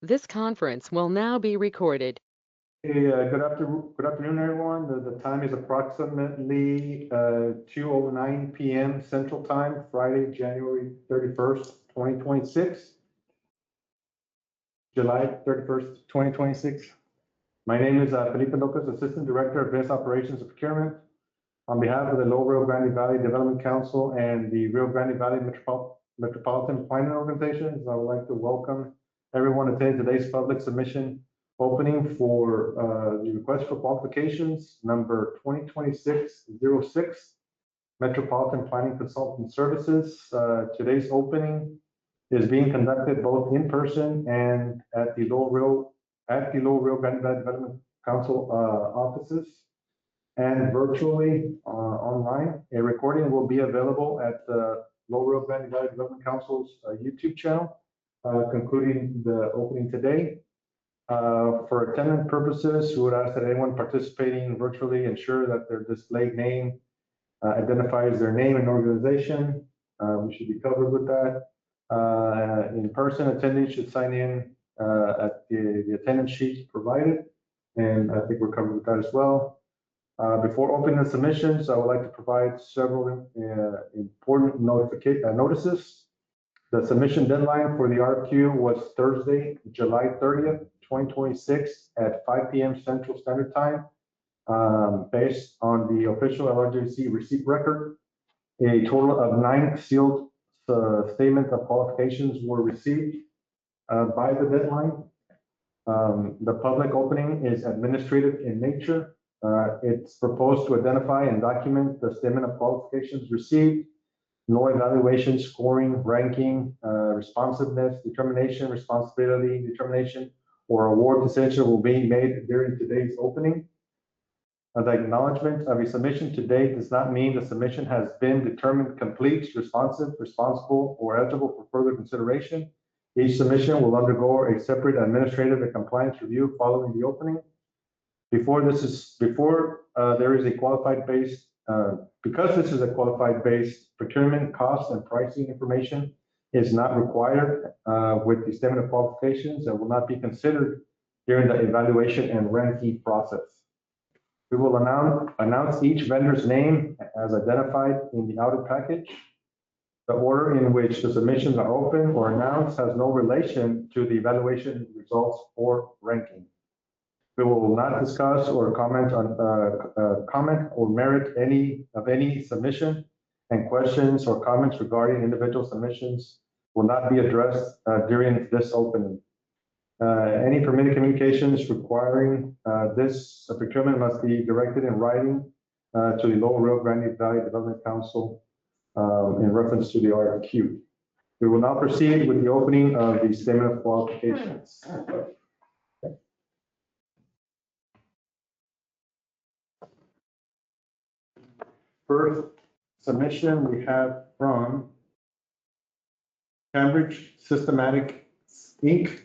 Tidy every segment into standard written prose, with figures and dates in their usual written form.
This conference will now be recorded. Hey, good afternoon, everyone. The time is approximately 2:09 p.m. Central Time, Friday, January 31st, 2026. July 31st, 2026. My name is Felipe Lopez, Assistant Director of Business Operations and Procurement. On behalf of the Low Rio Grande Valley Development Council and the Rio Grande Valley Metropolitan Planning Organizations, I would like to welcome everyone attending today's public submission opening for the request for qualifications number 2026-06, Metropolitan Planning Consultant Services. Today's opening is being conducted both in person and at the Low Rio Grande Valley Development Council offices, and virtually online. A recording will be available at the Low Rio Grande Valley Development Council's YouTube channel, concluding the opening today. For attendance purposes, we would ask that anyone participating virtually ensure that their displayed name identifies their name and organization. We should be covered with that. In-person attendees should sign in at the attendance sheet provided, and I think we're covered with that as well. Before opening the submissions, I would like to provide several important notices. The submission deadline for the RFQ was Thursday, July 30th, 2026 at 5 p.m. Central Standard Time. Based on the official LRGC receipt record, a total of 9 sealed statements of qualifications were received by the deadline. The public opening is administrative in nature. It's proposed to identify and document the statement of qualifications received. No evaluation, scoring, ranking, responsiveness, determination, responsibility, determination, or award decision will be made during today's opening. The acknowledgement of a submission to date does not mean the submission has been determined complete, responsive, responsible, or eligible for further consideration. Each submission will undergo a separate administrative and compliance review following the opening. Because this is a qualified based procurement, cost and pricing information is not required with the statement of qualifications and will not be considered during the evaluation and ranking process. We will announce each vendor's name as identified in the outer package. The order in which the submissions are open or announced has no relation to the evaluation results or ranking. We will not discuss or comment or merit any submission, and questions or comments regarding individual submissions will not be addressed during this opening. Any permitted communications requiring this procurement must be directed in writing to the Low Rio Grande Valley Development Council in reference to the RFQ. We will now proceed with the opening of the statement of qualifications. First submission we have from Cambridge Systematic Inc.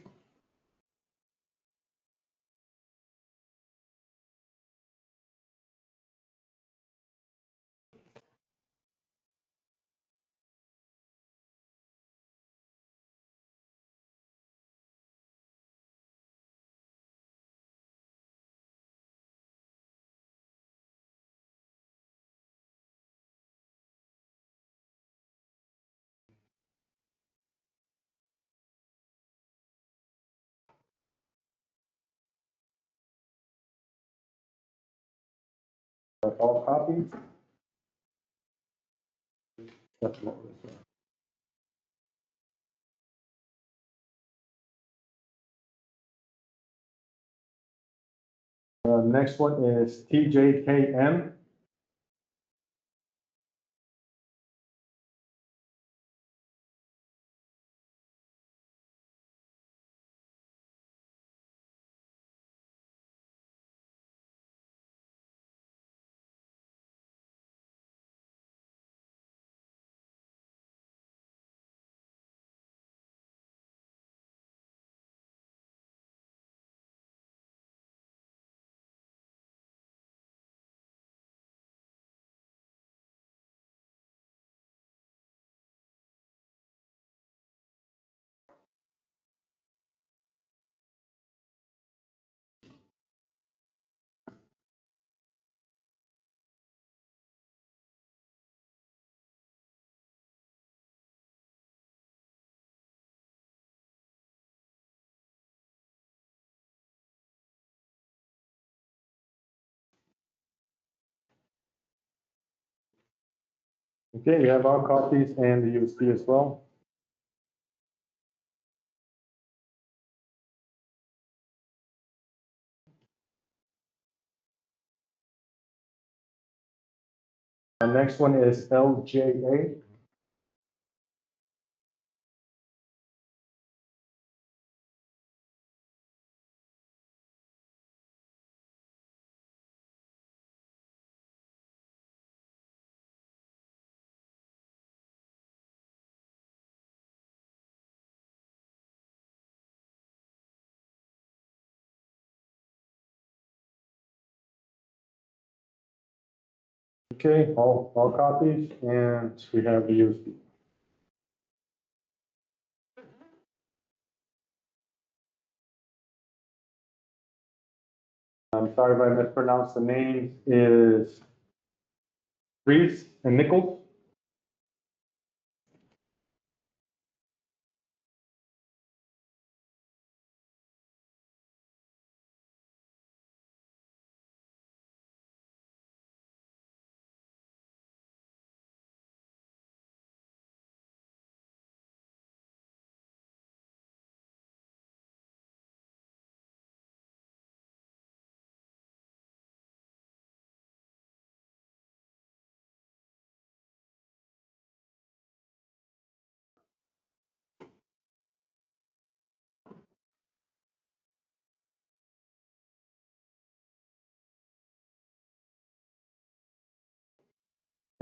All copies. Next one is TJKM. Okay, you have all copies and the USB as well. The next one is LJA. Okay, all copies, and we have the USB. I'm sorry if I mispronounced the names, is Reese and Nichols.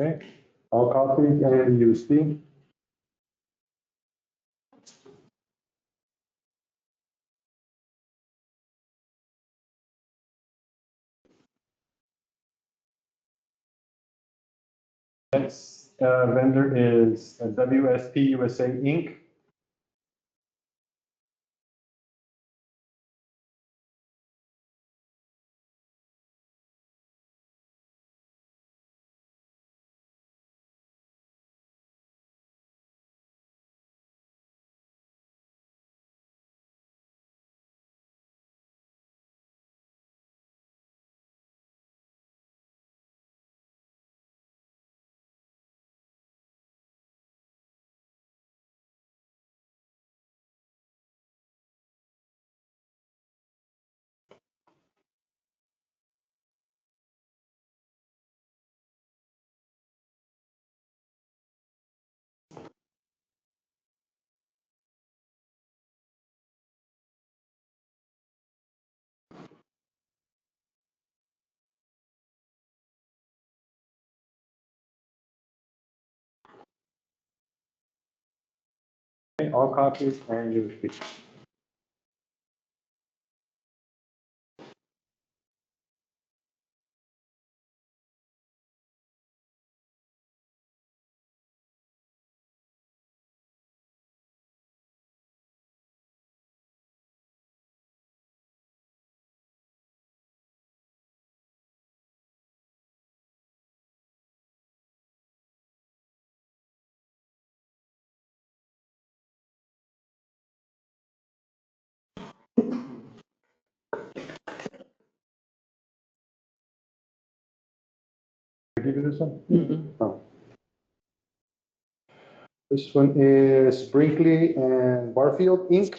Okay, all copies and USB. Next vendor is WSP USA Inc. Okay, all copies and USB. Did I give you this one? Oh. This one is Brinkley and Barfield Inc.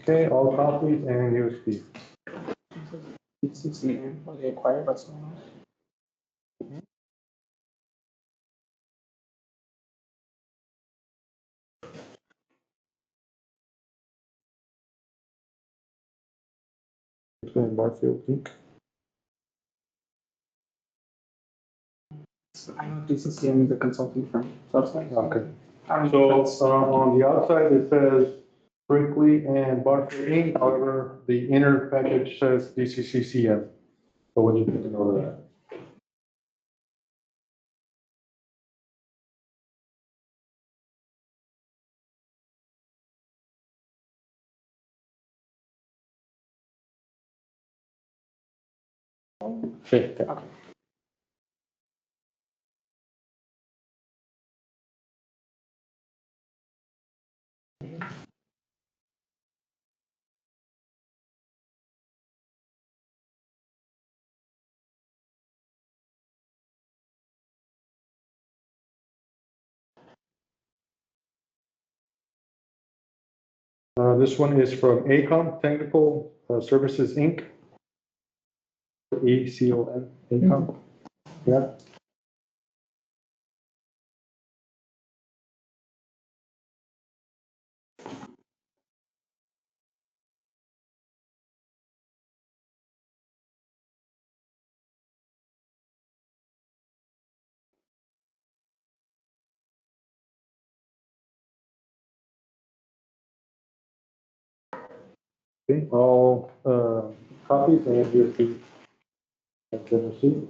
Okay, all copies and USB. This is the end for the acquired by someone else. Brinkley and Barfield Inc. So I know DCCM is a consulting firm, so it's like, Okay. I don't So know if that's- on the outside, it says Brinkley and Barford Inc. However, the inner package says DCCCM. So what do you need to know that? Okay. Okay. This one is from ACOM Technical Services Inc. ECOM, ACOM. Yeah. Okay, all copies and USB have been received.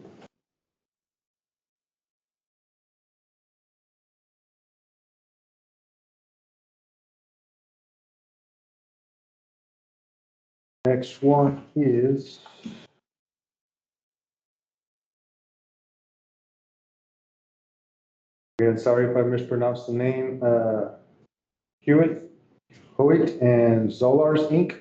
Next one is again, sorry if I mispronounced the name, Hewitt, and Zolars Inc.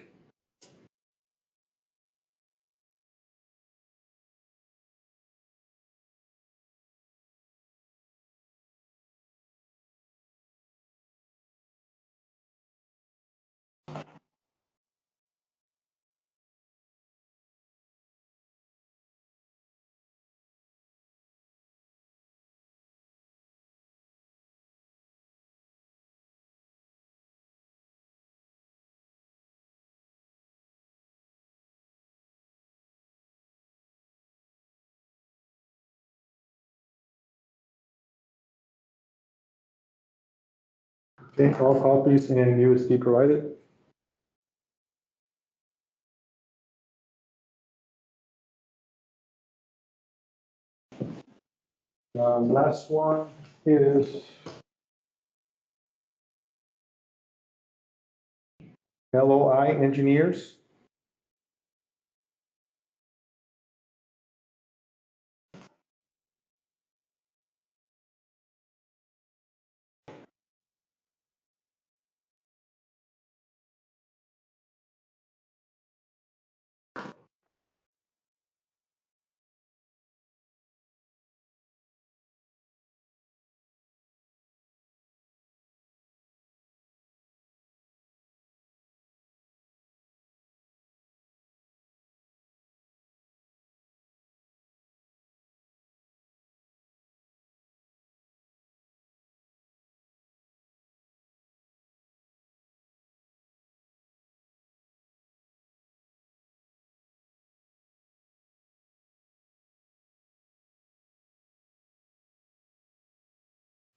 Okay, all copies and USB provided. Last one is LOI Engineers.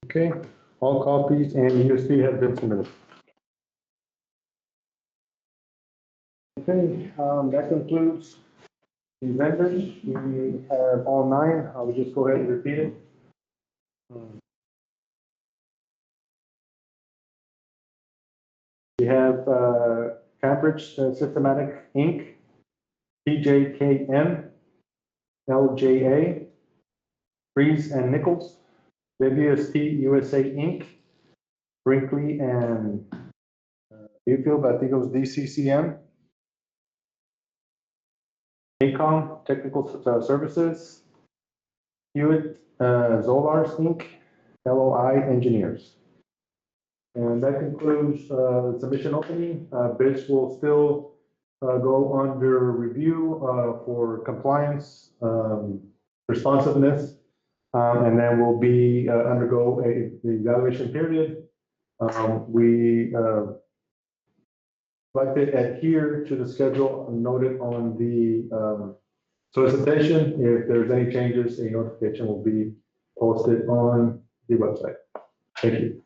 Okay, all copies and USB have been submitted. Okay, that concludes the vendors. We have all 9. I will just go ahead and repeat it. We have Cambridge Systematic Inc., PJKM, LJA, Rees and Nichols, WSP USA Inc., Brinkley and Buffield, I think it was DCCM, ACOM Technical Services, Hewitt Zolars Inc., LOI Engineers. And that concludes the submission opening. Bids will still go under review for compliance, responsiveness, and then will be undergo the evaluation period. We like to adhere to the schedule noted on the solicitation. If there's any changes, a notification will be posted on the website. Thank you.